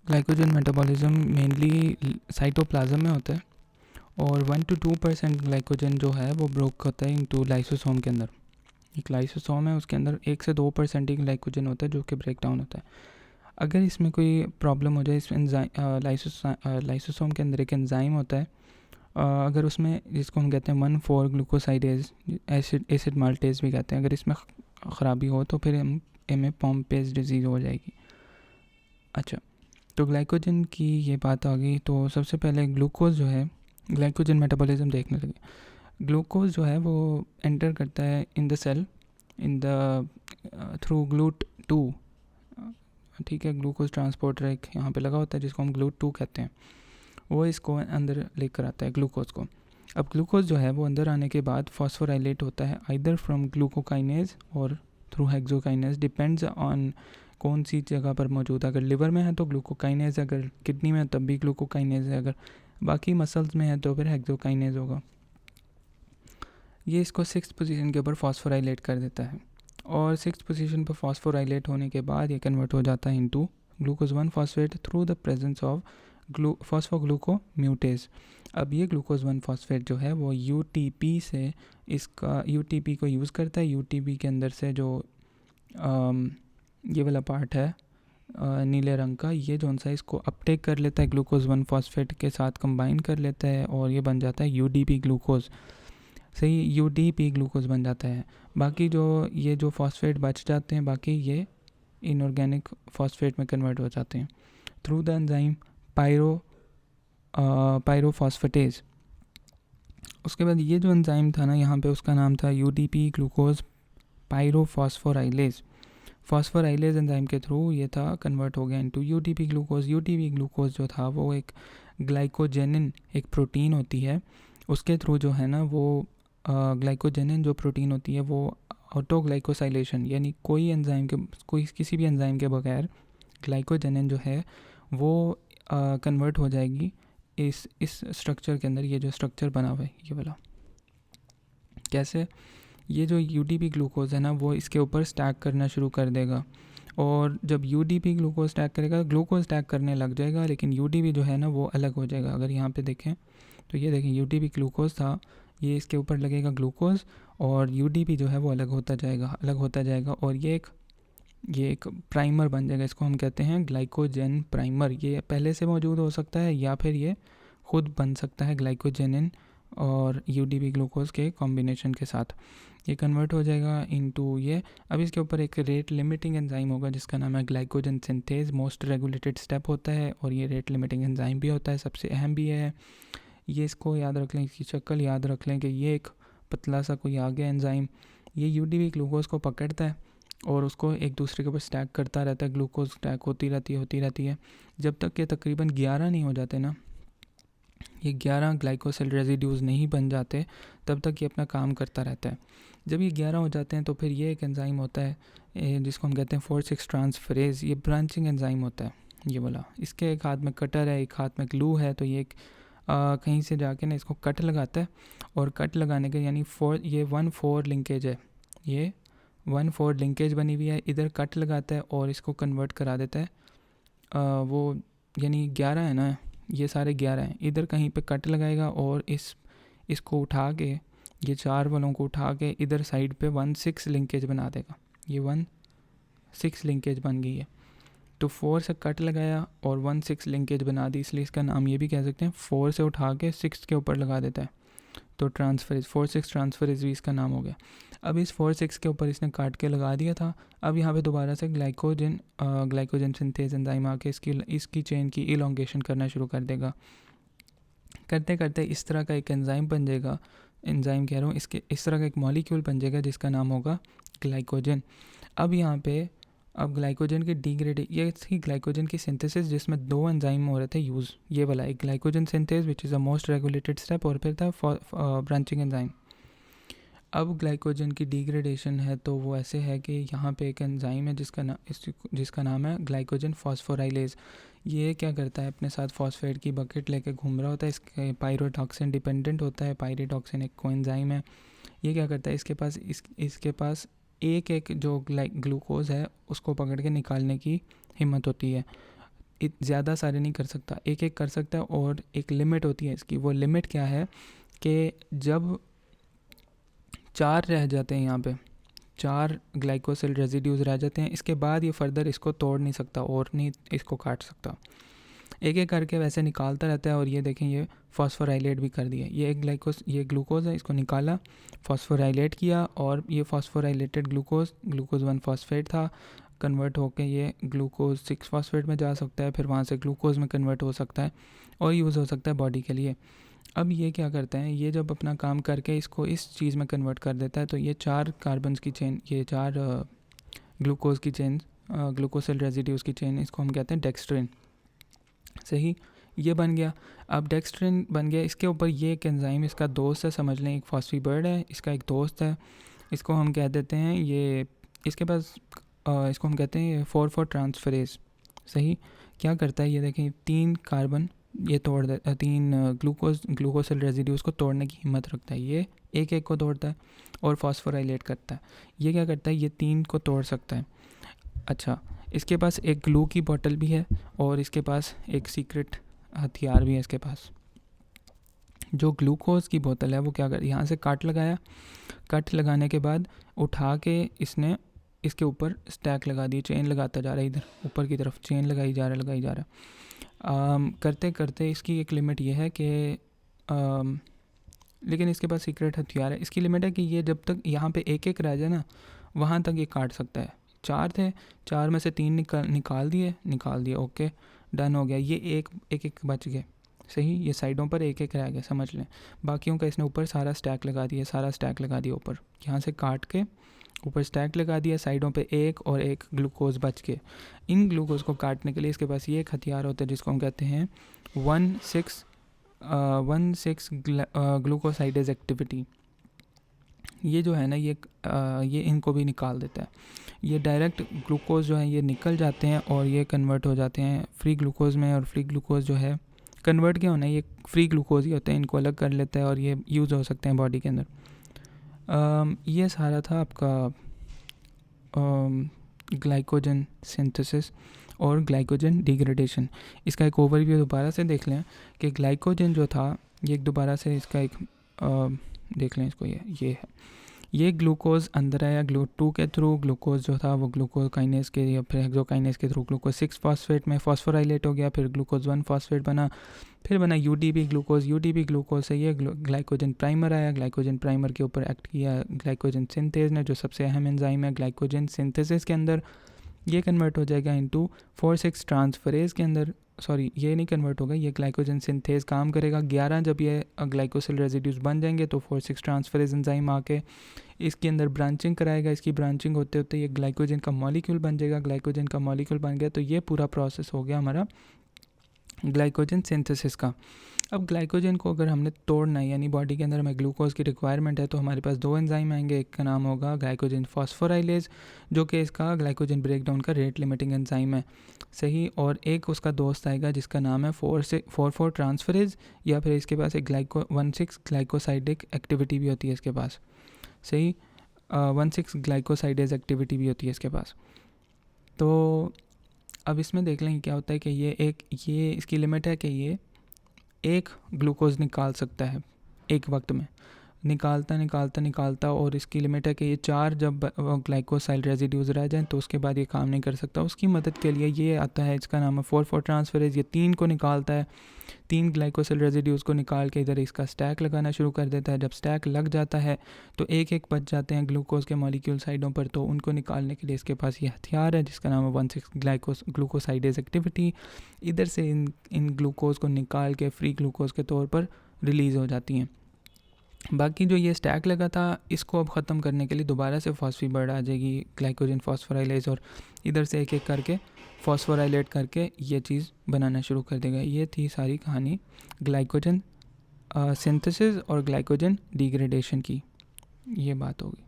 Glycogen metabolism mainly cytoplasm में होता है और 1 to 2% ग्लाइकोजन जो है वो ब्रोक होता है इनटू लाइसोसोम के अंदर। एक लाइसोसोम है, उसके अंदर 1 से 2% ही ग्लाइकोजन होता है जो कि ब्रेक डाउन होता है। अगर इसमें कोई प्रॉब्लम हो जाए, इस लाइसोसोम के अंदर एक एंजाइम होता है, अगर उसमें, जिसको हम कहते हैं 1,4 ग्लूकोसाइडेज एसिड माल्टेज भी कहते हैं, अगर इसमें ख़राबी हो तो फिर हमें पॉम्पेज डिजीज़ हो जाएगी। अच्छा, तो ग्लाइकोजन की ये बात आ गई, तो सबसे पहले ग्लूकोज जो है, ग्लाइकोजन मेटाबॉलिज्म देखने लगे। ग्लूकोज जो है वो एंटर करता है in the cell in the through GLUT2। ठीक है, ग्लूकोज ट्रांसपोर्टर एक यहाँ पे लगा होता है जिसको हम GLUT2 कहते हैं, वो इसको अंदर लेकर आता है ग्लूकोज को। अब ग्लूकोज जो है वो अंदर आने के बाद फॉस्फोराइलेट होता है आइदर फ्रॉम ग्लूकोकाइनेज और थ्रू हेक्सोकाइनेज, डिपेंड्स ऑन कौन सी जगह पर मौजूद है। अगर लिवर में है तो ग्लूकोकाइनेज, अगर किडनी में है तब भी ग्लूकोकाइनेज है, अगर बाकी मसल्स में है तो फिर हेक्सोकाइनेज होगा। ये इसको 6th पोजीशन के ऊपर फॉस्फोराइलेट कर देता है और 6th पोजीशन पर फॉस्फोराइलेट होने के बाद ये कन्वर्ट हो जाता है into glucose 1 phosphate through the presence of phosphoglucomutase. अब ये ग्लूकोज 1 फॉस्फेट जो है वो यूटीपी से, इसका यूटीपी को यूज़ करता है। यूटीपी के अंदर से जो ये वाला पार्ट है नीले रंग का, ये जो सा इसको अपटेक कर लेता है, ग्लूकोज 1 फॉस्फेट के साथ कंबाइन कर लेता है और ये बन जाता है यूडीपी ग्लूकोज। सही, यूडीपी ग्लूकोज बन जाता है। बाकी जो ये जो फॉस्फेट बच जाते हैं, बाकी ये इनऑर्गेनिक फॉस्फेट में कन्वर्ट हो जाते हैं थ्रू द एंजाइम पायरोफॉस्फेटेज। उसके बाद ये जो एंजाइम था ना, यहाँ पे उसका नाम था यूडीपी ग्लूकोज पायरोफॉस्फोराइलेज। फॉस्फोराइलेज एंजाइम के थ्रू ये था कन्वर्ट हो गया into UDP glucose. UDP glucose जो था वो एक ग्लाइकोजेनिन, एक प्रोटीन होती है, उसके थ्रू जो है ना वो ग्लाइकोजेनिन जो प्रोटीन होती है वो ऑटोग्लाइकोसाइलेशन, यानी किसी भी एंजाइम के बगैर ग्लाइकोजेनिन जो है वो कन्वर्ट हो जाएगी इस स्ट्रक्चर के अंदर। ये जो स्ट्रक्चर बना हुआ है ये वाला, कैसे, ये जो यूडीपी ग्लूकोज है ना वो इसके ऊपर स्टैक करना शुरू कर देगा और जब यूडीपी ग्लूकोज स्टैक करेगा, ग्लूकोज स्टैक करने लग जाएगा, लेकिन यूडीपी जो है ना वो अलग हो जाएगा। अगर यहाँ पे देखें तो ये देखें, यूडीपी ग्लूकोज था, ये इसके ऊपर लगेगा ग्लूकोज और यूडीपी जो है वो अलग होता जाएगा और ये एक प्राइमर बन जाएगा। इसको हम कहते हैं ग्लाइकोजेन प्राइमर। ये पहले से मौजूद हो सकता है या फिर ये खुद बन सकता है ग्लाइकोजेनिन और यूडीपी ग्लूकोज के कॉम्बिनेशन के साथ। ये कन्वर्ट हो जाएगा इनटू ये। अब इसके ऊपर एक रेट लिमिटिंग एंजाइम होगा जिसका नाम है glycogen synthase. Most regulated step होता है और ये रेट लिमिटिंग एंजाइम भी होता है, सबसे अहम भी है ये। इसको याद रख लें, इसकी शक्ल याद रख लें कि ये एक पतला सा कोई आ गया एंजाइम, ये यूडीपी ग्लूकोज को पकड़ता है और उसको एक दूसरे के ऊपर स्टैक करता रहता है। ग्लूकोज स्टैक होती रहती है जब तक ये तकरीबन 11 नहीं हो जाते ना, ये 11 ग्लाइकोसिल रेजिड्यूज़ नहीं बन जाते, तब तक ये अपना काम करता रहता है। जब ये 11 हो जाते हैं तो फिर ये एक एंजाइम होता है जिसको हम कहते हैं 4,6 ट्रांसफरेज। ये ब्रांचिंग एंजाइम होता है ये वाला। इसके एक हाथ में कटर है, एक हाथ में ग्लू है, तो ये एक कहीं से जाके ना इसको कट लगाता है और कट लगाने के यानी ये 1,4 लिंकेज है, ये 1,4 लिंकेज बनी हुई है, इधर कट लगाता है और इसको कन्वर्ट करा देता है। वो यानी 11 है ना, ये सारे 11 हैं, इधर कहीं पे कट लगाएगा और इसको उठा के, ये 4 वालों को उठा के इधर साइड पे 1,6 लिंकेज बना देगा। ये 1,6 लिंकेज बन गई है। तो 4 से कट लगाया और 1,6 लिंकेज बना दी, इसलिए इसका नाम ये भी कह सकते हैं 4 से उठा के 6 के ऊपर लगा देता है, तो ट्रांसफरेज 4,6 ट्रांसफरेज भी इसका नाम हो गया। अब इस 4,6 के ऊपर इसने काट के लगा दिया था। अब यहाँ पे दोबारा से ग्लाइकोजन सिंथेज एंजाइम आके इसकी चेन की इलोंगेशन करना शुरू कर देगा। करते करते इस तरह का एक एंजाइम बन जाएगा, एंजाइम कह रहा हूँ, इस तरह का एक मॉलिक्यूल बन जाएगा जिसका नाम होगा ग्लाइकोजन। अब यहाँ पे ग्लाइकोजन की ये थी ग्लाइकोजन की सिंथेसिस जिसमें 2 एंजाइम हो रहे थे यूज़। ये वाला एक glycogen synthase which is a most regulated step, और फिर था ब्रांचिंग एंजाइम। अब ग्लाइकोजन की डिग्रेडेशन है तो वो ऐसे है कि यहाँ पे एक एंजाइम है जिसका नाम है ग्लाइकोजन फॉस्फोराइलेज। ये क्या करता है, अपने साथ फॉस्फेट की बकेट लेके घूम रहा होता है। इसके पायरोटॉक्सिन डिपेंडेंट होता है, पायरोटॉक्सिन एक कोएंजाइम है। ये क्या करता है, इसके पास एक जो ग्लूकोज है उसको पकड़ के निकालने की हिम्मत होती है। ज़्यादा सारे नहीं कर सकता, एक एक कर सकता है, और एक लिमिट होती है इसकी। वो लिमिट क्या है कि जब 4 रह जाते हैं, यहाँ पे 4 ग्लाइकोसिल रेजिड्यूज रह जाते हैं, इसके बाद ये फर्दर इसको तोड़ नहीं सकता और नहीं इसको काट सकता। एक एक करके वैसे निकालता रहता है। और ये देखें, ये फॉस्फोराइलेट भी कर दिया। ये एक ये ग्लूकोज है, इसको निकाला, फॉस्फोराइलेट किया, और ये फॉस्फोराइलेटेड ग्लूकोज 1 फॉस्फेट था, कन्वर्ट होकर ये ग्लूकोज 6 फॉस्फेट में जा सकता है, फिर वहाँ से ग्लूकोज में कन्वर्ट हो सकता है और यूज़ हो सकता है बॉडी के लिए। अब ये क्या करते हैं, ये जब अपना काम करके इसको इस चीज़ में कन्वर्ट कर देता है, तो ये 4 कार्बन्स की चेन, ये 4 ग्लूकोज की चेन, ग्लूकोसिल रेजिड्यूज़ की चेन, इसको हम कहते हैं डेक्स्ट्रिन। सही, ये बन गया। अब डेक्स्ट्रिन बन गया, इसके ऊपर ये एक एंजाइम इसका दोस्त है, समझ लें एक फॉस्फीबर्ड है, इसका एक दोस्त है, इसको हम कह देते हैं ये, इसके पास इसको हम कहते हैं 4,4 ट्रांसफरेज। सही, क्या करता है ये देखें, 3 कार्बन ये तोड़ दे, 3 ग्लूकोसिल रेजिड्यूज़ को तोड़ने की हिम्मत रखता है। ये एक एक को तोड़ता है और फॉस्फोराइलेट करता है। ये क्या करता है, ये 3 को तोड़ सकता है। अच्छा, इसके पास एक ग्लू की बोतल भी है और इसके पास एक सीक्रेट हथियार भी है इसके पास। जो ग्लूकोज की बोतल है वो क्या कर, यहाँ से कट लगाया, कट लगाने के बाद उठा के इसने इसके ऊपर स्टैक लगा दी, चेन लगाता जा रहा है, इधर ऊपर की तरफ चेन लगाई जा रहा है। करते करते इसकी एक लिमिट ये है कि लेकिन इसके पास सीक्रेट हथियार है। इसकी लिमिट है कि ये जब तक यहाँ पे एक एक रह जाए ना, वहाँ तक ये काट सकता है। 4 थे, 4 में से 3 निकाल दिए, ओके डन हो गया। ये एक बच गए। सही, ये साइडों पर एक एक रह गया, समझ लें। बाकियों का इसने ऊपर सारा स्टैक लगा दिया ऊपर, यहाँ से काट के ऊपर स्टैक लगा दिया, साइडों पे एक और एक ग्लूकोज बच के। इन ग्लूकोज को काटने के लिए इसके पास ये एक हथियार होता है जिसको हम कहते हैं 1,6 ग्लूकोसाइडेज एक्टिविटी। ये जो है ना, ये इनको भी निकाल देता है। ये डायरेक्ट ग्लूकोज जो है ये निकल जाते हैं और ये कन्वर्ट हो जाते हैं फ्री ग्लूकोज में। और फ्री ग्लूकोज जो है कन्वर्ट क्या होना है, ये फ्री ग्लूकोज ही होते हैं, इनको अलग कर लेता है और ये यूज़ हो सकते हैं बॉडी के अंदर। ये सारा था आपका ग्लाइकोजन सिंथेसिस और ग्लाइकोजन डिग्रेडेशन। इसका एक ओवरव्यू दोबारा से देख लें कि ग्लाइकोजन जो था, ये दोबारा से इसका एक देख लें इसको, ये है, ये ग्लूकोज अंदर आया GLUT2 के थ्रू। ग्लूकोज जो था वो ग्लूकोकाइनेज के या फिर हेक्सोकाइनेज के थ्रू ग्लूकोज 6 फॉस्फेट में फॉस्फोराइलेट हो गया, फिर ग्लूकोज 1 फॉस्फेट बना, फिर बना UDP ग्लूकोज से ये ग्लाइकोजन प्राइमर आया। ग्लाइकोजन प्राइमर के ऊपर एक्ट किया ग्लाइकोजन सिंथेज ने, जो सबसे अहम एंजाइम है ग्लाइकोजन सिंथेसिस के अंदर। ये कन्वर्ट हो जाएगा इनटू 4,6 ट्रांसफरेज के अंदर। सॉरी, ये नहीं कन्वर्ट होगा, ये ग्लाइकोजन सिंथेज काम करेगा। 11 जब ये ग्लाइकोसिल रेजिड्यूज बन जाएंगे तो 4,6 ट्रांसफरेज एंजाइम आके इसके अंदर ब्रांचिंग कराएगा। इसकी ब्रांचिंग होते होते ये ग्लाइकोजन का मॉलिक्यूल बन जाएगा। ग्लाइकोजन का मॉलिक्यूल बन गया तो ये पूरा प्रोसेस हो गया हमारा ग्लाइकोजन सिंथेसिस का। अब ग्लाइकोजन को अगर हमने तोड़ना है, यानी बॉडी के अंदर हमें ग्लूकोज की रिक्वायरमेंट है, तो हमारे पास 2 एंजाइम आएंगे। एक का नाम होगा ग्लाइकोजन फॉस्फोराइलेज, जो कि इसका ग्लाइकोजन ब्रेकडाउन का रेट लिमिटिंग एंजाइम है। सही, और एक उसका दोस्त आएगा जिसका नाम है 4,4 ट्रांसफरेज, या फिर इसके पास एक 1,6 ग्लाइकोसाइडिक एक्टिविटी भी होती है इसके पास। सही, 1,6 ग्लाइकोसाइडेज एक्टिविटी भी होती है इसके पास। तो अब इसमें देख लें क्या होता है कि ये इसकी लिमिट है कि ये एक ग्लूकोज निकाल सकता है एक वक्त में, निकालता और इसकी लिमिट है कि ये 4 जब ग्लाइकोसाइल रेजिड्यूज रह जाएं तो उसके बाद ये काम नहीं कर सकता। उसकी मदद के लिए ये आता है, इसका नाम है 4,4 ट्रांसफरेज। ये 3 को निकालता है, 3 ग्लाइकोसाइल रेजिड्यूज को निकाल के इधर इसका स्टैक लगाना शुरू कर देता है। जब स्टैक लग जाता है तो एक एक बच जाते हैं ग्लूकोज के मॉलिक्यूल साइडों पर, तो उनको निकालने के लिए इसके पास ये हथियार है जिसका नाम है 1,6 ग्लूकोसाइडेज एक्टिविटी। इधर से इन ग्लूकोज को निकाल के फ्री ग्लूकोज के तौर पर रिलीज़ हो जाती हैं। बाकी जो ये स्टैक लगा था इसको अब ख़त्म करने के लिए दोबारा से फॉस्फीबर्ड आ जाएगी, ग्लाइकोजन फॉस्फोराइलेज, और इधर से एक एक करके फॉस्फोराइलेट करके ये चीज़ बनाना शुरू कर देगा। ये थी सारी कहानी ग्लाइकोजन सिंथेसिस और ग्लाइकोजन डिग्रेडेशन की, ये बात होगी।